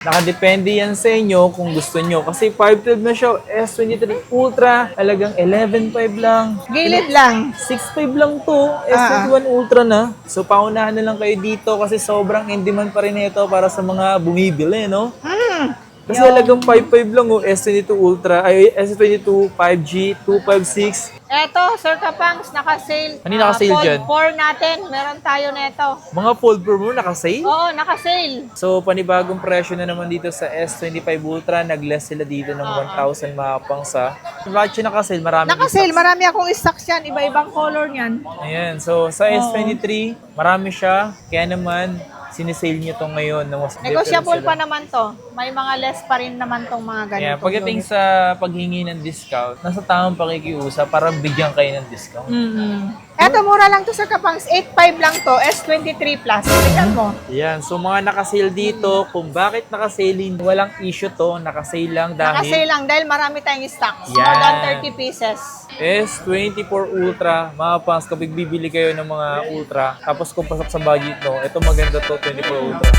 Nakadepende yan sa inyo kung gusto nyo. Kasi 512 na siya, S23 Ultra, talagang 11.5 lang. Gilid lang. 6.5 lang to, S21 Ultra na. So paunahan na lang kayo dito kasi sobrang in demand pa rin ito para sa mga bumibili, no? Kasi talagang 5.5 lang S22 Ultra, ay S22 5G, 256. Eto, Sir Kapangs, naka-sale. Ano yung naka-sale Fold dyan? 4 natin, meron tayo neto. Mga fold pro mo naka-sale? Oo, naka-sale. So, panibagong presyo na naman dito sa S25 Ultra. Nag-less sila dito ng 1,000 mapang sa... Bakit yung naka-sale? Marami Naka-sale, marami akong stocks yan. Iba-ibang color niyan. Ayan. So, sa S23, marami siya. Kaya naman, sinisale nyo to ngayon. Na mas Negotiable different pa sila. naman to. May mga less pa rin naman tong mga ganito. Ayan. Pagdating sa paghingi ng discount, nasa tamang pakikiusap para bigyan kayo ng discount. Eto, mura lang to, Sir Kapangs. 8.5 lang to. S23 Plus. Tignan mo. Ayan. So, mga naka-sale dito, kung bakit naka-sale, walang issue to. Naka-sale lang dahil... Naka-sale lang dahil marami tayong stocks. Yan. More than 30 pieces. S24 Ultra, mga pangs, kapag bibili kayo ng mga Ultra, tapos kung pasok sa budget no, ito maganda to, 24 Ultra.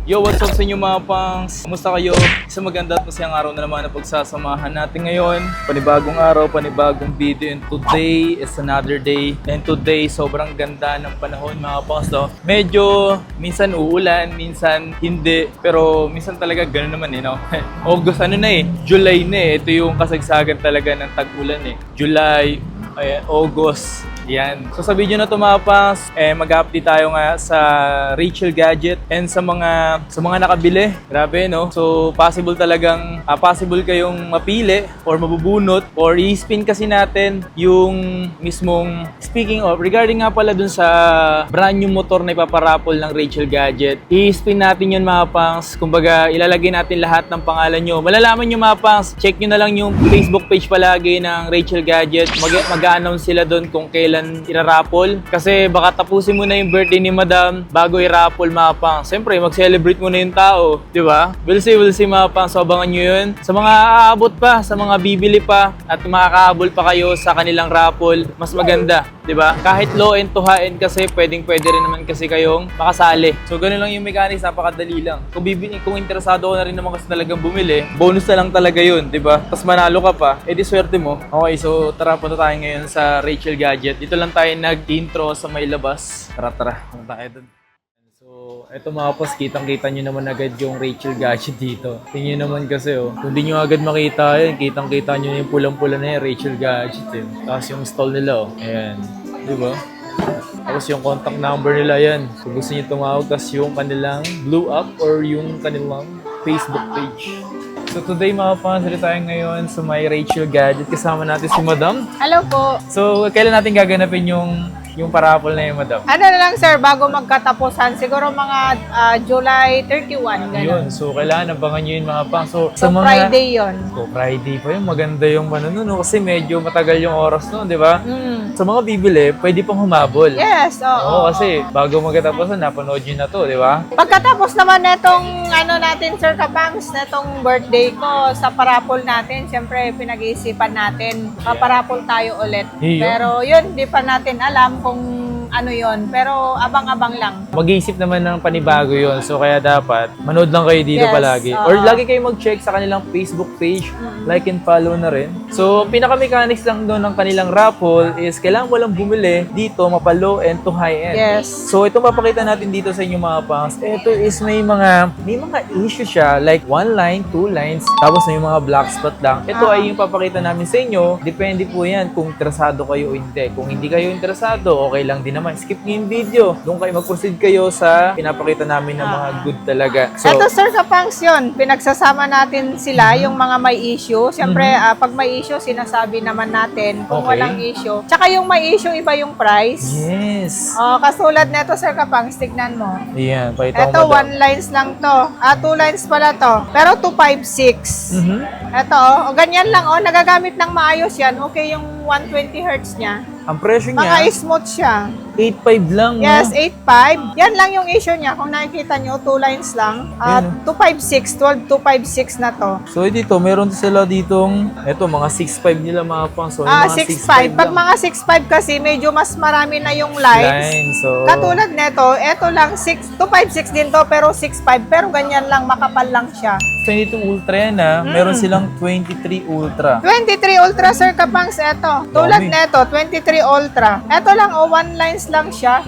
Yo, what's up sa inyo mga pangs? Kumusta kayo? Isang maganda at masayang araw na naman na pagsasamahan natin ngayon. Panibagong araw, panibagong video, and today is another day. And today, sobrang ganda ng panahon mga pangs. No? Medyo, minsan uulan, minsan hindi. Pero minsan talaga gano'n naman no? August, July na eh. Ito yung kasagsagan talaga ng tag-ulan eh. July, August. Yan. So sa video na ito mga pangs, mag-update tayo nga sa Rachel Gadget and sa mga nakabili. Grabe no? So possible talagang possible kayong mapili or mabubunot or i-spin kasi natin yung mismong speaking of regarding nga pala dun sa brand new motor na ipaparapol ng Rachel Gadget. I-spin natin yun mga pangs. Kumbaga ilalagay natin lahat ng pangalan nyo. Malalaman nyo mga pangs, check nyo na lang yung Facebook page palagi ng Rachel Gadget. Mag-a-announce sila dun kung kailan irarapol. Kasi baka tapusin mo na yung birthday ni Madam bago irapol mga pang. Siyempre, mag-celebrate mo na yung tao. Di ba? We'll see mga pang. So, abangan nyo yun. Sa mga aabot pa, sa mga bibili pa, at makakahabol pa kayo sa kanilang rapol, mas maganda. Di ba? Kahit low end to high end kasi, pwede rin naman kasi kayong makasali. So, ganun lang yung mechanics. Napakadali lang. Kung interesado ko na rin naman kasi talagang bumili, bonus na lang talaga yun. Di ba? Tapos manalo ka pa, edi swerte mo. Okay, so tara, punta tayo ngayon sa Rachel Gadget. Dito lang tayo nag-intro sa may labas. Tara, punta tayo dun. So, eto mga pos, kitang-kita nyo naman agad yung Rachel Gadget dito. Tingin naman kasi kung di nyo agad makita yun, kitang-kita nyo yung pulang-pula na yung Rachel Gadget yun. Tapos yung stall nila ayan. Diba? Tapos yung contact number nila yan. Kung gusto nyo tumawag, tas yung kanilang blue up or yung kanilang Facebook page. So today mga fans, tayo ngayon sa may Rachel Gadget. Kasama natin si Madam. Hello po. So kailan natin gaganapin yung parapol na yung Madam? Ano na lang sir, bago magkatapusan, siguro mga July 31. Ganun. Yun, so kailangan abangan nyo yun mga fans. So, So, Friday yun. So Friday pa yun, maganda yung no? Kasi medyo matagal yung oras no, di ba? Sa mga bibili, pwede pang humabol. Yes, oo. Oo, kasi bago magkatapusan, napanood nyo na to, di ba? Pagkatapos naman netong natin, Sir Kapangs, netong birthday ko sa parapol natin, siyempre pinag-iisipan natin, paparapol tayo ulit. Iyo. Pero yun, di pa natin alam kung ano yon, pero abang-abang lang. Mag-iisip naman ng panibago yun. So kaya dapat, manood lang kayo dito Yes, palagi. oo. Or lagi kayo mag-check sa kanilang Facebook page. Like and follow na rin. So, pinaka-mechanics lang doon ng kanilang raffle is kailangan mo lang bumili dito, mapa-low end to high end. Yes. So, itong papakita natin dito sa inyo mga pangs. Ito is may mga issue siya. Like 1 line, 2 lines. Tapos may mga black spot lang. Ito ay yung papakita namin sa inyo. Depende po yan kung interesado kayo o hindi. Kung hindi kayo interesado, okay lang din naman. Skip niyo yung video. Doon kayo mag-proceed kayo sa pinapakita namin ng mga good talaga. So, Eto Sir Kapangs yun, pinagsasama natin sila, yung mga may issue. Siyempre, pag may issue, sinasabi naman natin kung Okay. walang issue. Tsaka yung may issue, iba yung price. yes. Kasulad neto Sir Kapangs, tignan mo. Ayan, pakita Ito, mo madam. 1 lines lang to. 2 lines pala to. Pero 256. Ito, ganyan lang, nagagamit ng maayos yan. Okay yung 120 Hz niya. Ang presyo Mga niya, smooth siya. 8.5 lang, no? Yes, 8.5. Yan lang yung issue niya. Kung nakikita nyo, 2 lines lang. At 256, 12,256 na to. So, dito, meron sila ditong, eto, mga 6.5 nila mga pang. So, Ah, mga 6.5. Pag lang. mga 6.5 kasi, medyo mas marami na yung lines. So, Katulad neto, eto lang 256 din to pero 65 pero ganyan lang makapal lang siya. 22 Ultra yan, Meron silang 23 Ultra. 23 Ultra Sir Kapangs eto. Tulad Dami. neto 23 Ultra. Eto lang one lines lang siya.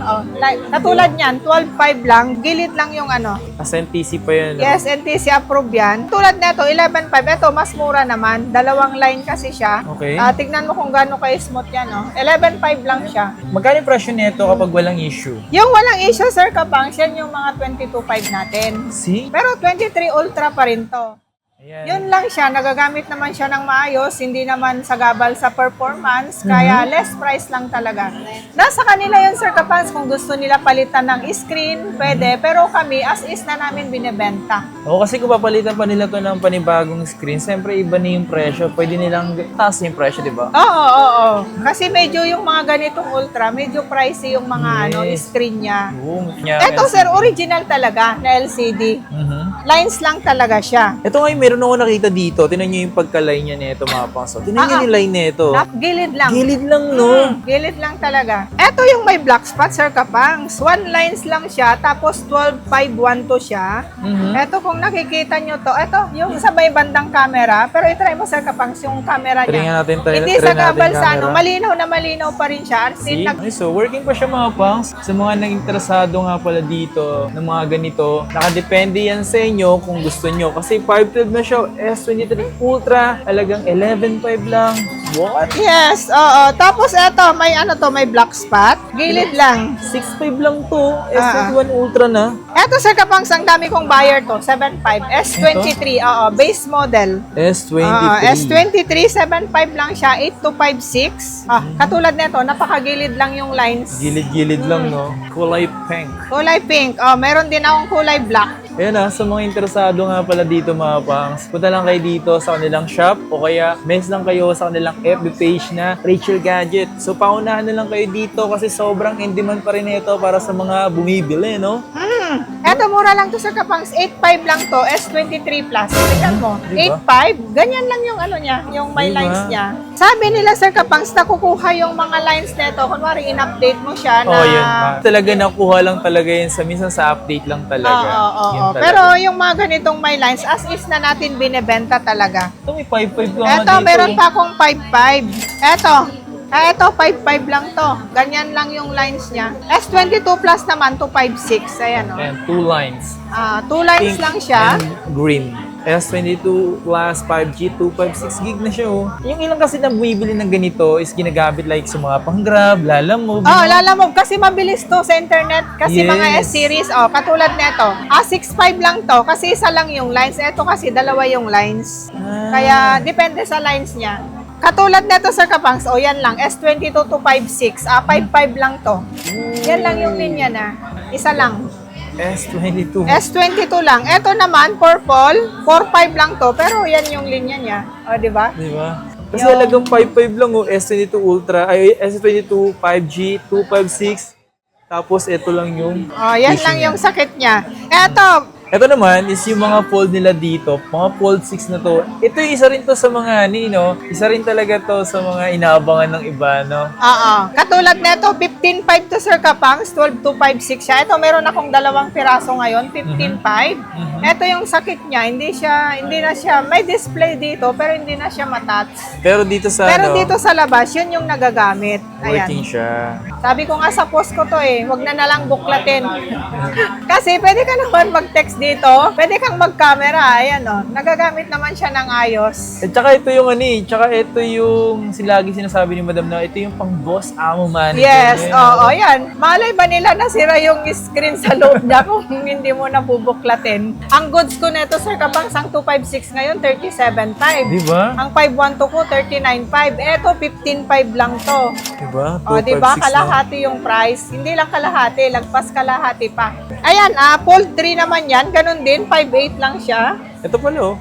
Katulad niyan 12.5 lang, gilid lang yung ano. As NTC pa yan. Yes, NTC approve yan. Tulad neto 11.5 eto mas mura naman. Dalawang line kasi siya. Okay. Tignan mo kung gaano ka-smooth yan, 11.5 lang siya. Magkano yung presyo nito kapag walang issue? Yung walang issue Sir Kapangs, yan yung mga 22.5 natin. See? Pero 23 Ultra pa rin to. Ayan. Yun lang siya, nagagamit naman siya ng maayos, hindi naman sagabal sa performance, kaya less price lang talaga. Nasa kanila yun, Sir Kapangs, kung gusto nila palitan ng screen, pwede, pero kami, as is na namin binibenta. Oo, kasi kung papalitan pa nila to ng panibagong screen, siyempre iba na yung presyo. Pwede nilang taas yung presyo, di ba? Oo. Kasi medyo yung mga ganitong Ultra, medyo pricey yung mga screen niya. Oo. Eto, Sir, original talaga na LCD. Lines lang talaga siya. Ito ngayon, meron ako nakita dito. Tinan nyo yung pagka-line niya nito, mga pangso. Tinan nyo yung line nito. Gilid lang. Gilid lang, no? Gilid lang talaga. Eto yung may black spot, Sir Kapangs. One lines lang siya, tapos 12.512 siya. Eto kung nakikita nyo to, eto yung sa may bandang camera, pero itry mo, Sir Kapangs, yung camera Try niya. natin, Hindi try sa natin gabal sa camera. malinaw na malinaw pa rin siya. Okay, so working pa siya mga pangs. Sa mga nang-interesado nga pala dito ng mga ganito, nakadepende yan sa inyo kung gusto nyo. Kasi 512 na siya, S23 Ultra, talagang 11.5 lang. What? Yes, oo. Tapos eto, may ano to, may black spot. Gilid lang. 6.5 lang to, S21 Ultra na. Eto, Sir Kapangs, ang dami kong buyer to, 7.5. S23, oo, base model. S23. S23, 7.5 lang siya, 8256. Katulad nito, napakagilid lang yung lines. Gilid-gilid lang, no? Kulay pink. Kulay pink. Meron din akong kulay black. Ayan sa mga interesado nga pala dito mga pangs, punta lang kayo dito sa kanilang shop o kaya mess lang kayo sa kanilang FB page na Rachel Gadget. So paunahan na lang kayo dito kasi sobrang in demand pa rin ito para sa mga bumibili, no? Eto, mura lang to, Sir Kapangs. 8.5 lang to, S23 Plus. Tignan mo, Diba? 8.5. Ganyan lang yung ano niya, yung may Diba? lines niya. Sabi nila, Sir Kapangs, nakukuha yung mga lines nito. Kunwari, in-update mo siya na... Yun. Talaga nakuha lang talaga yun minsan sa update lang talaga. Oo. Yun talaga. Pero yung mga ganitong may lines, as is na natin binebenta talaga. Ito may 5.5 lang Eto, meron pa akong 5.5. Eto, 5.5 lang to. Ganyan lang yung lines niya. S22 Plus naman, 256. Ayan, o. And 2 lines. 2 lines Pink lang siya. and green. S22 plus 5G, 256 gig na siya, oh. Yung ilang kasi na bumibili ng ganito is ginagamit like sa mga pang-grab, lalamove. Lalamove. Kasi mabilis to sa internet. Kasi Yes. mga S-series, katulad neto. 6.5 lang to. Kasi isa lang yung lines. Eto kasi dalawa yung lines. Kaya, depende sa lines niya. Katulad neto, Sir Kapangs, yan lang. S22 to 56. 5.5 lang to. Yan lang yung linya na. Isa lang. S22. S22 lang. Eto naman, purple. 4.5 lang to. Pero yan yung linya niya. O, di ba? Di ba? Kasi halagang 5.5 lang, oh. S22 Ultra, S22 5G, 256. Tapos ito lang yung Yan issue lang niya. yung sakit niya. Ito naman is yung mga fold nila dito, mga fold 6 na to. Ito yung isa rin to sa mga isa rin talaga to sa mga inaabangan ng iba, no? Katulad neto, 15.5 to, Sir Kapangs, 12.256 siya. Ito, meron akong dalawang piraso ngayon, 15.5. Ito yung sakit niya, hindi na siya, may display dito, pero hindi na siya matouch. Pero dito sa Dito sa labas, yun yung nagagamit. working Ayan. siya. Sabi ko nga sa post ko to wag na lang buklatin. Kasi pwede ka naman mag-text dito, pwede kang mag-camera, ayan nagagamit naman siya ng ayos. At saka ito yung tsaka ito yung lagi sinasabi ni Madam na ito yung pang boss amo manager. Yes, yan. Malay ba nila nasira yung screen sa loob niya kung hindi mo na bubuklatin? Ang goods ko neto, Sir Kapangs, ang 256 ngayon, 37.5. Di ba? Ang 512 ko, 39.5. Eto, 15.5 lang to. Di ba? Di ba? 256 Kalahati kalahati yung price. Hindi lang kalahati, lagpas kalahati pa. Ayan, fold 3 naman yan. Ganun din, 5.8 lang siya. Ito pala oh.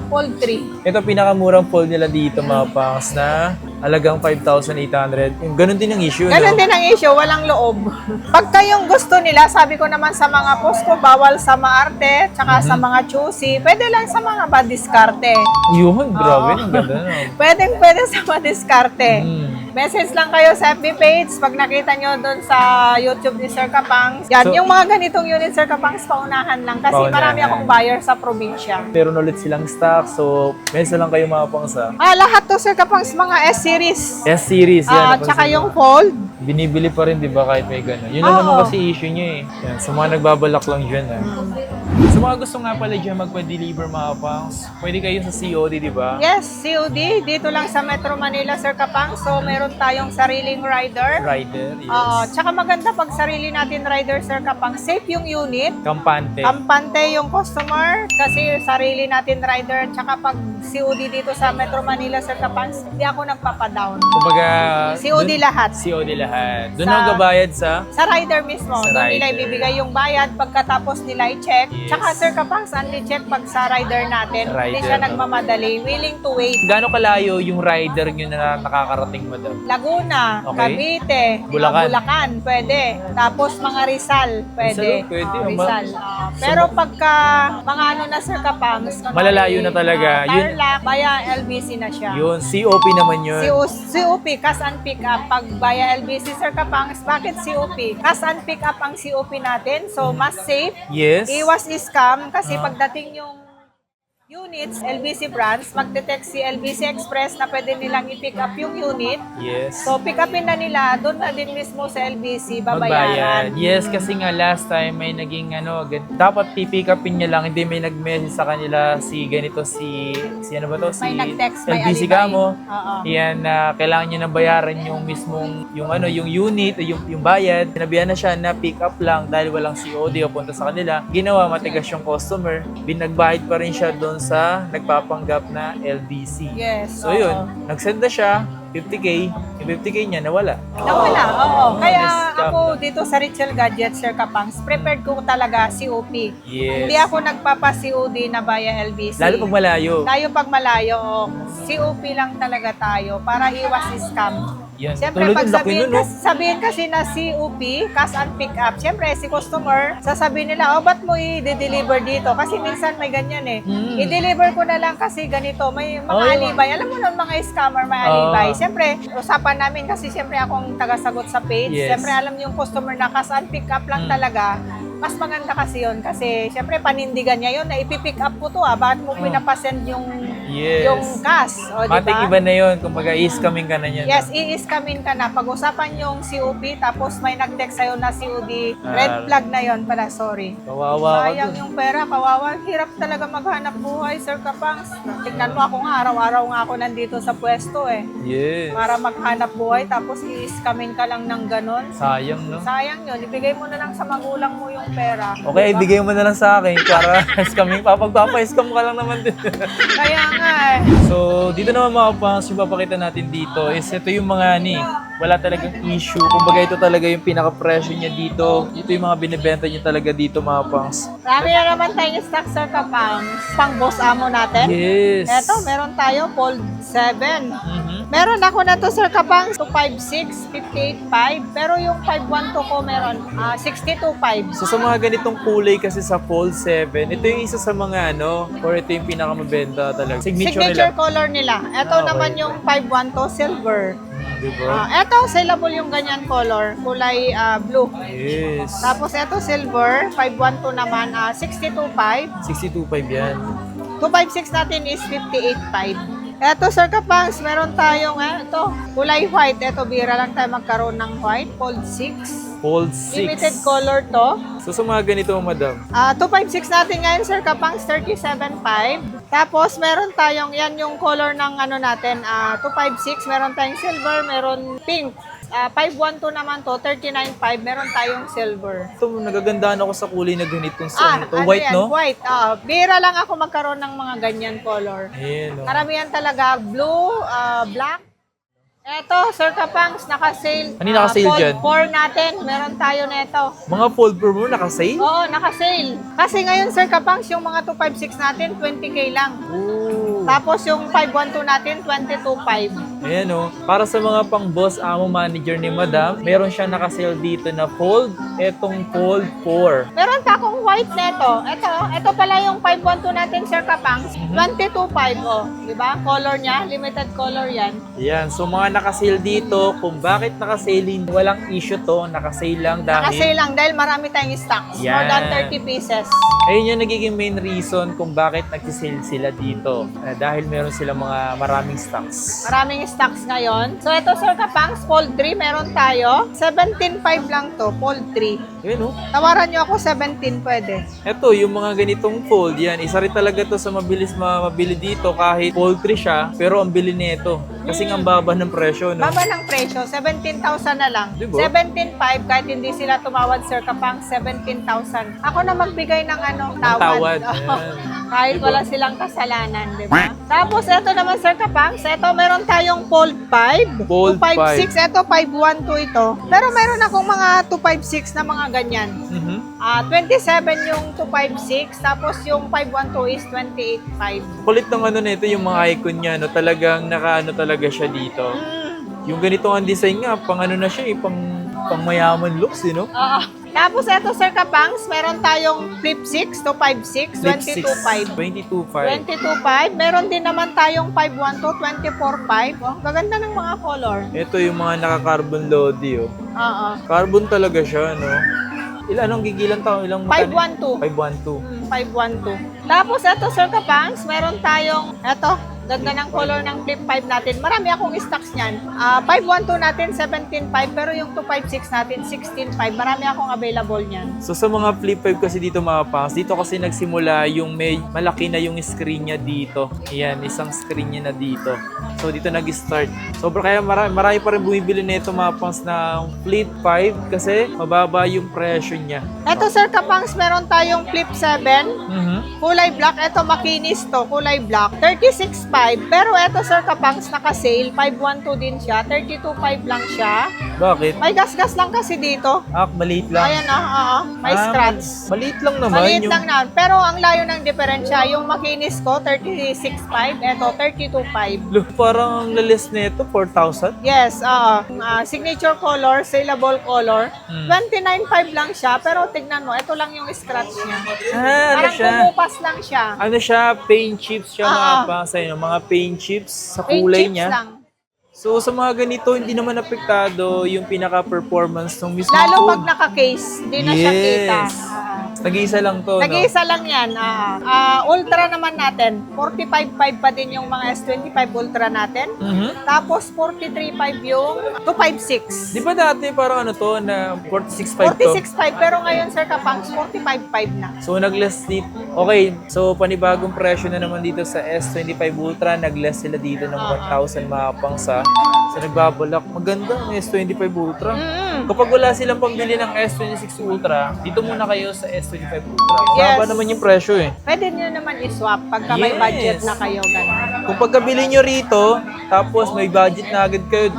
Fold 3. Ito pinakamurang fold nila dito mga pangs na halagang 5,800. Yung ganun din ang issue, Ganun no? din ang issue, walang loob. Pagka yung gusto nila, sabi ko naman sa mga Costco, bawal sa maarte, tsaka sa mga choosy, pwede lang sa mga madiskarte. Yun, grabe. Ang ganda na. Pwede sa madiskarte. Mm. Message lang kayo sa FB page pag nakita nyo doon sa YouTube ni Sir Kapangs. Yan, So, yung mga ganitong unit, Sir Kapangs, paunahan lang. Kasi Paunahan. marami akong buyer sa probinsya. Meron ulit silang stock, so mesa lang kayo mga pangs ha. Lahat to, Sir Kapangs, mga S-series. S-series, yan. Tsaka napansin yung ko. fold. Binibili pa rin, di ba, kahit may gano'n. Yun lang Oo. naman kasi issue niya eh. Yan, sa mga nagbabalak lang dyan ha. Sa mga gusto nga pala dyan magpa-deliver mga pangs, pwede kayo sa COD, di ba? Yes, COD. Dito lang sa Metro Manila, Sir Kapangs. So, meron tayong sariling rider. Rider, yes. Tsaka maganda pag sarili natin rider, Sir Kapangs. Safe yung unit. Kampante. Kampante yung customer kasi sarili natin rider. Tsaka pag COD dito sa Metro Manila, Sir Kapangs, hindi ako nagpapadown. Kumbaga, COD lahat. COD lahat. Doon Sa- ang gabayad sa... Sa rider mismo. Sa Doon nila rider. ibibigay yung bayad pagkatapos nila i-check. Yes. Tsaka, Sir Kapangs, check pag sa rider natin. Hindi Rider, siya no? nagmamadali. Willing to wait. Gaano kalayo yung rider nyo na nakakarating, madam? Laguna, Okay. Cavite, Bulacan. Bulacan, pwede. Tapos mga Rizal, pwede. Rizal, pwede, Rizal. Pero pagka mga ano na, Sir Kapangs, Malalayo na talaga. Yun- Tarlac, via LBC na siya. Yun, COP naman yun. COP, cash and pick up. Pag via LBC, Sir Kapangs, bakit COP? Cash and pick up ang COP natin. So, mas safe. Yes. Iwas scam kasi pagdating yung units, LBC branch, magte-text si LBC Express na pwede nilang i-pick up yung unit. Yes. So, pick upin na nila, doon na din mismo sa LBC, Magbayad. babayaran. Yes, kasi nga last time may naging dapat pipick upin niya lang, hindi may nag-message sa kanila si ganito, si ano ba to? Si May nag-text, may LBC alibay. Kamo. Oo. Yan, na kailangan niya na bayaran yung mismong, yung unit, yung bayad. Sinabihan na siya na pick up lang dahil walang COD o punta sa kanila. Ginawa, matigas yung customer. Binagbayad pa rin siya doon sa nagpapanggap na LBC. Yes. So yun, nag-send na siya, 50K, yung 50K niya nawala. Nawala, oo. Kaya na-scam ako na. dito sa Richel Gadgets, Sir Kapangs, prepared ko talaga COP. Yes. Hindi ako nagpapa-COD na via LBC. Lalo pag malayo. Layo pag malayo, COP lang talaga tayo para iwas scam. Yan. Siyempre, Tulad pag yung laki nun, no? sabihin kasi na COP, cash and pick up, siyempre si customer, sasabihin nila, ba't mo i-deliver dito? Kasi minsan may ganyan eh. I-deliver ko na lang kasi ganito, may mga alibay. Alam mo nun, mga scammer, may alibay. Siyempre, usapan namin kasi siyempre akong taga-sagot sa page. Yes. Siyempre, alam yung customer na cash and pick up lang talaga. Mas maganda kasi yun kasi siyempre panindigan niya yun na ipipick up ko to bakit mo pinapasend yung Yes. yung cash, o di Matik ba? iba na yun. Kumbaga, is-coming ka na yan. Yes, i-scamin ka na. Pag-usapan yung COP, tapos may nag-text sa'yo na COD, red flag na yon pala, sorry. Kawawa ka Sayang dun. yung pera, kawawa. Hirap talaga maghanap buhay, Sir Kapangs. Tignan mo ako nga, araw-araw nga ako nandito sa pwesto eh. Yes. Para maghanap buhay, tapos i-scamin ka lang ng ganon. Sayang, no? Sayang yun, ibigay mo na lang sa magulang mo yung pera. Okay, Diba? ibigay mo na lang sa akin para scamming. Pagpapa-scam ka lang naman din. Kaya nga eh. So, dito naman mga pangs, yung papakita natin dito is ito yung mga wala talagang issue. Kumbaga ito talaga yung pinaka-presyo niya dito. Ito yung mga binibenta niya talaga dito mga pangs. Marami na naman tayong stock, Sir Kapangs. Pang boss amo natin. Yes. Eto, meron tayo, Fold 7. Mhm. Meron ako na to, Sir Kapangs, 256, 585. Pero yung 512 ko meron, 625. So sa mga ganitong kulay kasi sa Fold 7, ito yung isa sa mga or ito yung pinakamabenta talaga. Signature Signature nila. color nila. Ito Okay. naman yung 512 silver. Diba? Ito, saleable yung ganyan color. Kulay blue. Yes. Tapos ito silver, 512 naman, 625. 62.5 yan. 256 natin is 58.5. Eto, Sir Kapangs, meron tayong ito, kulay white. Eto, bira lang tayo magkaroon ng white. Fold 6. Fold 6. Limited color to. So sa mga ganito, madam. 256 natin ngayon, Sir Kapangs, 37.5. Tapos, meron tayong, yan yung color ng natin, 256. Meron tayong silver, meron pink. 512 naman to, 39.5. Meron tayong silver. Ito, nagagandaan ako sa kulay na ganitong sa ito. White, yan? no? White. Bira lang ako magkaroon ng mga ganyan color. Ayan, no? Karamihan talaga blue, black, Eto, Sir Kapangs, naka-sale. Ano yung naka-sale Fold dyan? 4 natin, meron tayo neto. Mga fold pro mo naka-sale? Oo, naka-sale. Kasi ngayon, Sir Kapangs, yung mga 256 natin, 20K lang. Oh. Tapos yung 512 natin, 22.5. Ayan o. Para sa mga pang boss amo manager ni Madam, meron siyang naka-sale dito na fold. Etong fold 4. Meron pa akong white neto. Ito pala yung 512 natin, Sir Kapangs. 22.5, oh. Diba? Color niya, limited color yan. Yan. So mga naka-sale dito, kung bakit naka-sale, walang issue to. Naka-sale lang dahil... Naka-sale lang dahil marami tayong stocks. Yan. More than 30 pieces. Ayun yung nagiging main reason kung bakit nagsisale sila dito. Dahil meron silang mga maraming stocks. Maraming stocks ngayon. So ito, Sir Kapangs, fold 3 meron tayo. 17.5 lang to, fold 3. Ayun o. Tawaran nyo ako 17 pwede. Ito, yung mga ganitong fold, yan. Isa rin talaga to sa mabilis mabili dito kahit fold 3 siya, pero ang bili nito. Kasi ang baba ng presyo, no? Baba ng presyo, 17,000 na lang. Diba? 17.5 kahit hindi sila tumawad, Sir Kapangs, 17,000. Ako na magbigay ng Tawad. Oo. Yan. Kahit Diba? wala silang kasalanan, di ba? Tapos ito naman, Sir Kapangs, ito meron tayong fold 5, Fold 256, ito 512 ito. Pero meron akong mga 256 na mga ganyan. Mhm. 27 yung 256, tapos yung 512 is 28.5. Kulit ng ano nito, yung mga icon niya, no? Talagang nakaano talaga siya dito. Yung ganito ang design nga, pang ano na siya, pang mayaman looks, no? Oo. Tapos ito, Sir Kapangs, meron tayong flip 6 to 56, 22.5. 22.5. 22.5. Meron din naman tayong 512, 24.5. Oh, gaganda ng mga color. Ito yung mga naka-carbon lodi, oh. Oo. Carbon talaga siya, no? Anong gigilan tao? Ilang 512. 512. 512. Tapos ito, Sir Kapangs, meron tayong, ganda ng color ng flip 5 natin. Marami akong stocks niyan. 512 natin, 17.5. Pero yung 256 natin, 16.5. Marami akong available niyan. So sa mga flip 5 kasi dito mga pangs, dito kasi nagsimula yung may malaki na yung screen niya dito. Ayan, isang screen niya na dito. So dito nag-start. Kaya marami pa rin bumibili nito mga pangs na flip 5 kasi mababa yung presyo niya. Ito, Sir Kapangs, meron tayong flip 7. Mhm. Kulay black. Ito, makinis to. Kulay black. 36.5. Pero ito, Sir Kapangs, naka-sale. 512 din siya. 32.5 lang siya. Bakit? May gas-gas lang kasi dito. Maliit lang. Ayan, may scratch. Maliit lang naman. Maliit yung... lang na. Pero ang layo ng diferensya, yung makinis ko, 36.5. Ito, 32.5. Look, parang ang lalis nito, 4,000. Yes, signature color, saleable color. 29.5 lang siya, pero tignan mo, ito lang yung scratch niya. Ano Parang siya? kumupas lang siya. Ano siya? Paint chips siya mga pangs. Mga paint chips sa kulay Paint chips niya. lang. So sa mga ganito, hindi naman apektado yung pinaka-performance ng mismo Lalo food. pag naka-case, di na siya kita. Nag-iisa lang to, no? Nag-iisa lang yan. Ultra naman natin, 45.5 pa din yung mga S25 Ultra natin. Mhm. Tapos 43.5 yung 256. Di ba dati parang ano to, na 46.5 to? 46.5 pero ngayon, Sir Kapangs, 45.5 na. So nag-less dito. Okay, so panibagong presyo na naman dito sa S25 Ultra. Nag-less sila dito ng 1,000 mga pangsa. So nagbabalak. Maganda ang S25 Ultra. Kapag wala silang pambili ng S26 Ultra, dito muna kayo sa S25 Ultra. Mababa Yes. naman yung presyo eh. Pwede nyo naman i-swap pagka may Yes. budget na kayo. Ganun. Kung pagkabili nyo rito, tapos may budget na agad kayo,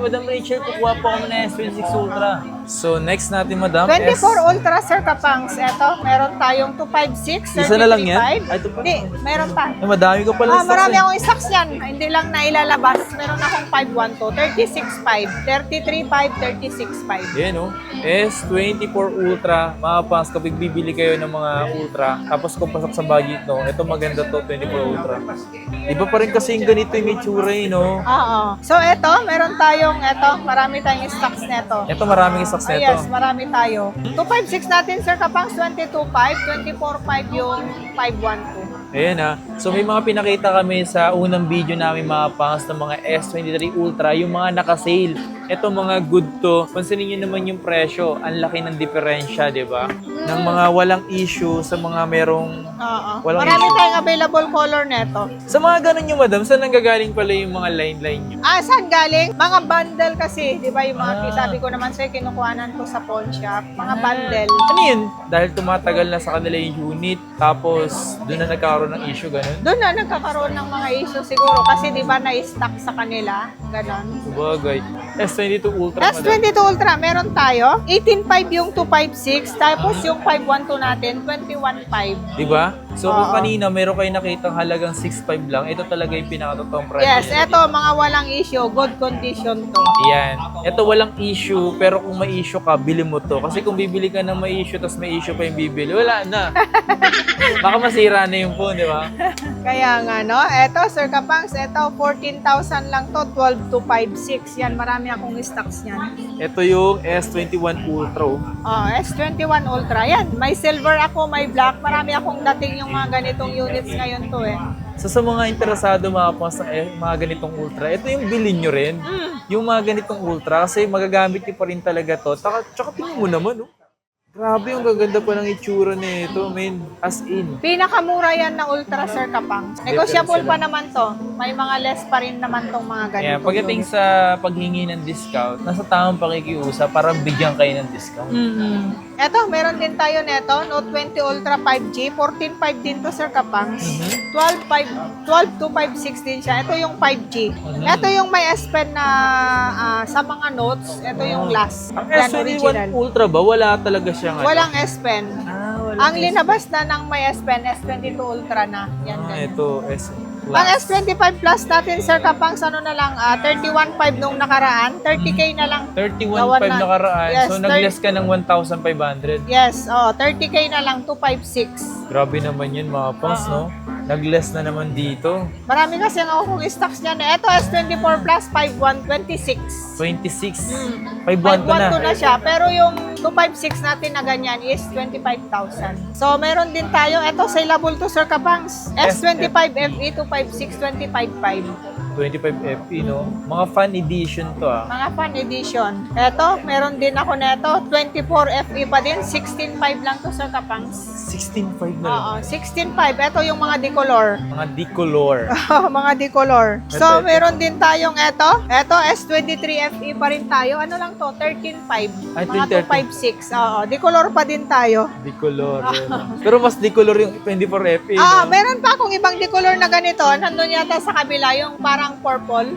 Madam Rachel, kukuha po kami na S26 Ultra. So next natin, Madam, 24 Ultra, Sir Kapangs. Eto, meron tayong 256, 33.5. Isa na lang yan? Ay, ito pa. Hindi, meron pa. Madami ko pala stocks Marami eh. akong stocks yan. Hindi lang nailalabas. Meron akong 512, 36.5, 33.5, 36.5. Yan o. S24 Ultra. Mga pangs, kapag bibili kayo ng mga Ultra, tapos kung pasok sa budget, no, ito maganda to, 24 Ultra. Iba pa rin kasi yung ganito yung itsura eh, no? Oo. So, eto, meron tayong, marami tayong stocks neto. Ito maraming stocks nito. Yes, marami tayo. 256 natin, Sir Kapangs, 22.5, 24.5 yung 512. Ayan ha. So may mga pinakita kami sa unang video namin mga pangs ng mga S23 Ultra, yung mga naka-sale. Ito mga good to. Pansinin nyo naman yung presyo. Ang laki ng diferensya, di ba? Ng mga walang issue sa mga merong Oo. walang Marami issue. tayong available color neto. Sa mga ganun yung madam, saan nanggagaling pala yung mga line-line nyo? Saan galing? Mga bundle kasi, di ba yung mga sabi ko Ah. naman sa'yo, kinukuhanan ko sa pawn shop. Mga bundle. Ano yun? Dahil tumatagal na sa kanila yung unit, tapos doon na nagkaroon ng issue, ganun? Doon na nagkakaroon ng mga issue siguro kasi di ba na-stock sa kanila. Ganon. Sabagay. S22 Ultra, madam. S22 Ultra, meron tayo. 18.5 yung 256, tapos yung 512 natin, 21.5. Di ba? So kung Oo. kanina meron kayo nakitang halagang 6.5 lang, ito talaga yung pinakatotoong price. Yes, nila eto, mga walang issue, good condition to. Yan. Ito walang issue, pero kung may issue ka, bili mo to. Kasi kung bibili ka ng may issue, tapos may issue pa yung bibili, wala na. Baka masira na yung phone, di ba? Kaya nga, no? Eto, Sir Kapangs, eto, 14,000 lang to, 12,256. Yan, marami akong stocks niyan. Ito yung S21 Ultra. Oh, S21 Ultra. Yan, may silver ako, may black. Marami akong dating yung mga ganitong units ngayon to eh. So sa mga interesado mga pang sa mga ganitong Ultra, ito yung bilhin nyo rin. Yung mga ganitong Ultra, kasi magagamit nyo pa rin talaga to. Tsaka tingnan mo naman, oh. Grabe yung gaganda pa ng itsura nito, men. As in. Pinakamura yan ng Ultra, Sir Kapang. Negotiable pa naman to. May mga less pa rin naman tong mga ganito. Ayan, pagdating sa paghingi ng discount, nasa tamang pakikiusap para bigyan kayo ng discount. Eto, meron din tayo neto, Note 20 Ultra 5G. 14.5 din to, Sir Kapangs. 12,256 din siya. Ito yung 5G. Ito yung may S Pen na sa mga notes. Ito yung last. Ang Yan, S21 Ultra ba? Wala talaga siyang ano? Walang S Pen. Wala. Ang linabas na ng may S Pen, S22 Ultra na. Yan, ganyan. Ito, S Ang S25 Plus natin, Sir Kapangs, ano na lang, 31.5 nung nakaraan, 30K na lang. 31.5 Gawan na. nakaraan. Yes, So, nag-less ka ng 1,500. Yes, 30K na lang, 256. Grabe naman yun, mga pangs, no? Nag-less na naman dito. Marami kasi ako kung stocks niyan. Ito, S24 Plus, 5126. 26. 5.1 ka na. 512 na siya. Pero yung 256 natin na ganyan is 25,000. So, meron din tayo. Ito, saleable to, Sir Kapangs. S25 FE 256, 25.5. 25 FE, no? Mga fan edition to, ah. Mga fan edition. Ito, meron din ako neto. 24 FE pa din. 16.5 lang to, Sir Kapangs. 16.5 na lang. Oo, 16.5. Ito yung mga decolor. Mga decolor. Mga decolor. Ito. So, meron din tayong ito. Ito, S23 FE pa rin tayo. Ano lang to? 13.5. Ay, Mga 256. Oo, decolor pa din tayo. Decolor. yun. Pero mas decolor yung 24 FE, no? Meron pa akong ibang decolor na ganito. Nandun yata sa kabila, yung parang purple.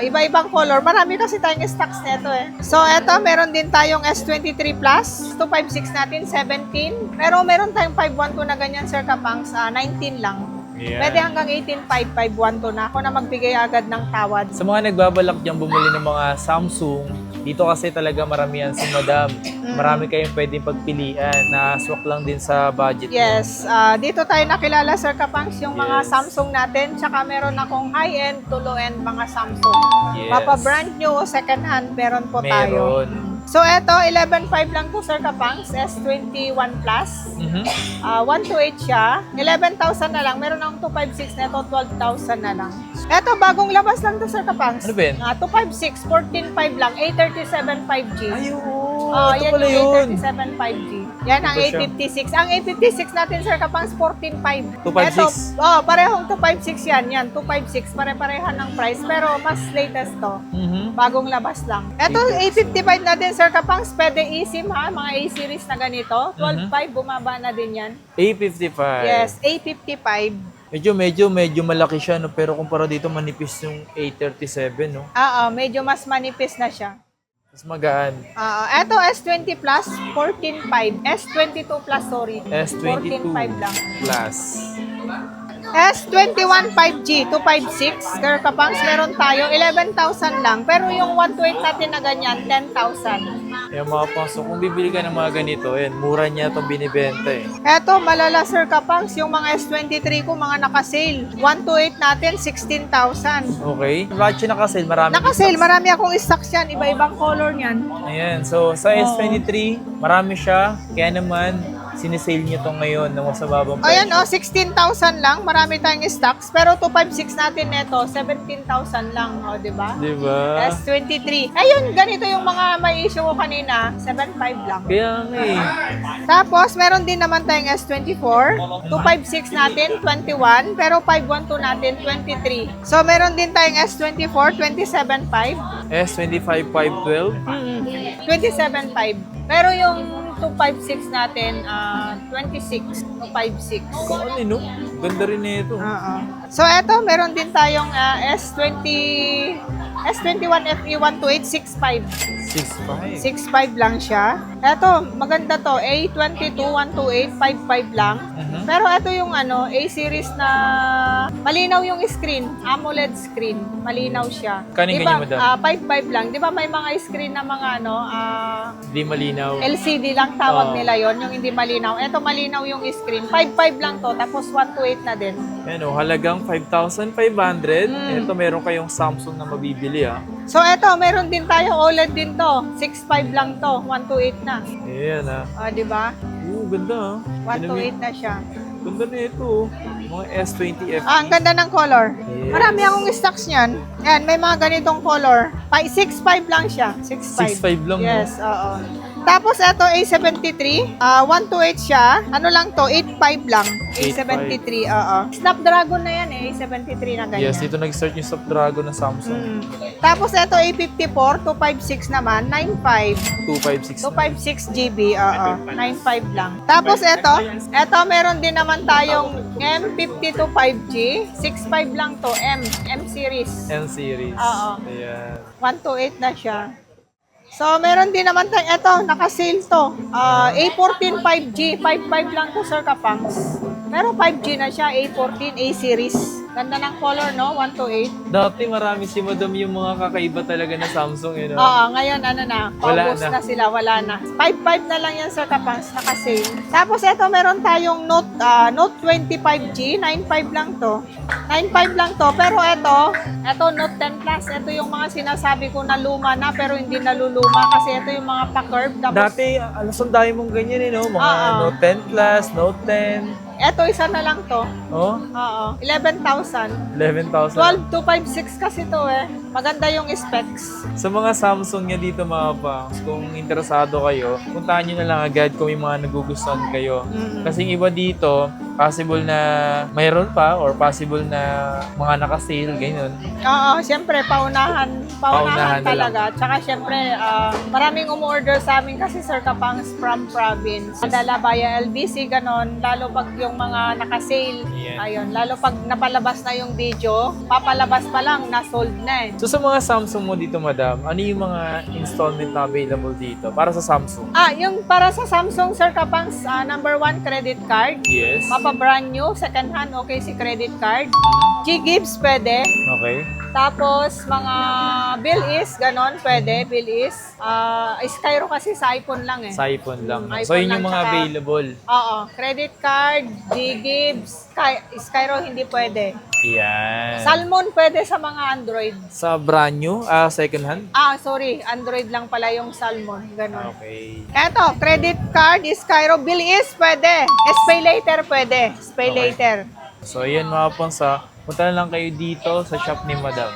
Iba-ibang color. Marami kasi tayong stocks nito eh. So, eto, meron din tayong S23 Plus. 256 natin, 17. Pero meron tayong 512 na ganyan, Sir Kapangs. 19 lang. Yeah. Pwede hanggang 18.5, 512 na. Ako na magbigay agad ng tawad. Sa mga nagbabalak dyan bumili ng mga Samsung, dito kasi talaga maramihan si Madam. Marami kayong pwedeng pagpilian na swak lang din sa budget mo. Yes, dito tayo nakilala, Sir Kapangs, yung mga Yes. Samsung natin. Tsaka meron akong high-end to low-end mga Samsung. Yes. Mapa brand new o second hand, meron po tayo. Meron. So, eto, 11.5 lang to, Sir Kapangs. S21 Plus. 128 siya. 11,000 na lang. Meron akong 256 na ito, 12,000 na lang. Eto, bagong labas lang to, Sir Kapangs. Ano ba yun? 256, 14.5 lang. A37 5G. Ay, oo. Ito Yan pala yung yun. A37 5G. Yan ang Ito siya. A56. Ang A56 natin, Sir Kapangs, 14.5. 256. Eto, parehong 256 yan. Yan, 256. Pare-parehan ng price. Pero mas latest to. Bagong labas lang. Eto, A55 natin, Sir Kapangs, pwede eSIM ha, mga A-series na ganito. 12.5, bumaba na din yan. A55. Yes, A55. Medyo malaki siya, no? Pero kumpara dito, manipis yung A37, no? Medyo mas manipis na siya. Mas magaan. Eto, S20 Plus, 14.5. S22 Plus, sorry. S22 14.5 lang. Plus. S21 5G, 256. Sir Kapangs, meron tayo. 11,000 lang. Pero yung 128 natin na ganyan, 10,000. Yung mga paso, kung bibili ka ng mga ganito, mura niya itong binibenta eh. Eto, malala, Sir Kapangs, yung mga S23 ko, mga naka-sale. 128 natin, 16,000. Okay? Bakit siya naka-sale? Marami Naka-sale, stocks. marami akong stocks yan. Iba-ibang color niyan. Ayan. So, sa S23, marami siya. Kaya naman, sinisale nyo to ngayon na mas mababang O yan, presyo. 16,000 lang. Marami tayong stocks. Pero 256 natin neto, 17,000 lang. O, di ba? Diba? S23. Ayun, ganito yung mga may issue ko kanina. 7.5 lang. Kaya nga eh. Tapos, meron din naman tayong S24. 256 natin, 21. Pero 512 natin, 23. So, meron din tayong S24, 27.5. S25 512. 27.5. Pero yung 256 natin, 26. 256. Kung ano no? Ganda rin na ito. Oo. So, eto, meron din tayong S21 FE 12865. 6.5. 6.5 lang siya. Eto, maganda to. A22 128 5.5 lang. Pero ito yung A-series na malinaw yung screen. AMOLED screen. Malinaw siya. Kaning Diba, ganyan, madam? 5.5 lang. Di ba may mga screen na mga Di malinaw. LCD lang tawag Oo. nila yon, yung hindi malinaw. Ito malinaw yung screen. 5.5 lang to, tapos 128 na din. Ano, halagang 5,500. Ito meron kayong Samsung na mabibili ah. So eto, meron din tayo OLED din to. 6.5 lang to, 128 na. Ayan ah. Di ba? Ganda ah. 128 na siya. Ganda na ito. Mga S20 F. Ang ganda ng color. Yes. Marami akong stocks niyan. Yan, may mga ganitong color. 6.5 lang siya. 6.5. 6.5 lang, no? Yes, oo. Tapos ito A73, 128 siya. Ano lang to, 8.5 lang. A73, oo. Snapdragon na yan A73 na ganyan. Yes, dito nag-start yung Snapdragon ng Samsung. Tapos ito A54, 256 naman, 9.5. 256. 256 GB, oo. 9.5 lang. Tapos ito meron din naman tayong M52 5G. 6.5 lang to, M series. N series. Oo. Ayan. 128 na siya. So, meron din naman tayo, ito, naka-sale to. A14 5G, 5.5 lang to, Sir Kapangs. Pero 5G na siya, A14, A-series. Ganda ng color, no? 128. Dati marami si Madam yung mga kakaiba talaga na Samsung. You know? Oo, ngayon, ano na, Wala paubos na. na sila, wala na. 5.5 na lang yan, Sir Kapangs, naka-sale. Tapos, ito, meron tayong Note 25G, 9.5 lang to. 9.5 lang to, pero ito Note 10 Plus, ito yung mga sinasabi ko na luma na, pero hindi naluluma kasi ito yung mga pa-curve. Tapos, Dati, alasang dahil mong ganyan no? Mga Oo. Note 10 Plus, Note 10. ito isa na lang to. Oh, Oo, 11,000. 11,000. 12,256 kasi to Maganda yung specs. Sa mga Samsung niya dito mga pangs, kung interesado kayo, puntahan nyo na lang agad kung may mga nagugustuhan kayo. Kasi yung iba dito, possible na mayroon pa or possible na mga naka-sale, ganyan. Oo, siyempre, paunahan Paunahan na talaga. Tsaka siyempre, maraming umorder sa amin kasi Sir Kapangs from province. Madala via LBC, ganon. Lalo pag yung mga naka-sale. Yeah. Ayun, lalo pag napalabas na yung video, papalabas pa lang, na-sold na So sa mga Samsung mo dito, madam, ano yung mga installment na available dito para sa Samsung? Yung para sa Samsung, Sir Kapangs, number 1, credit card. Yes. Mapa brand new, second hand, okay si credit card. G-Gibbs, pwede. Okay. Tapos, mga bill is, ganon, pwede, bill is. Skyro kasi sa iPhone lang Sa iPhone lang. iPhone So yun yung lang, mga tsaka- available. Oo, credit card, G-Gibbs, Skyro hindi pwede. Yan. Salmon pwede sa mga Android. Sa brand new, second hand? Sorry, Android lang pala yung Salmon, ganon. Okay. Eto, credit card, Skyro, bill is, pwede. Pay later, pwede. Pay Okay. later. So, yan mga pansa. Punta na lang kayo dito sa shop ni Madam.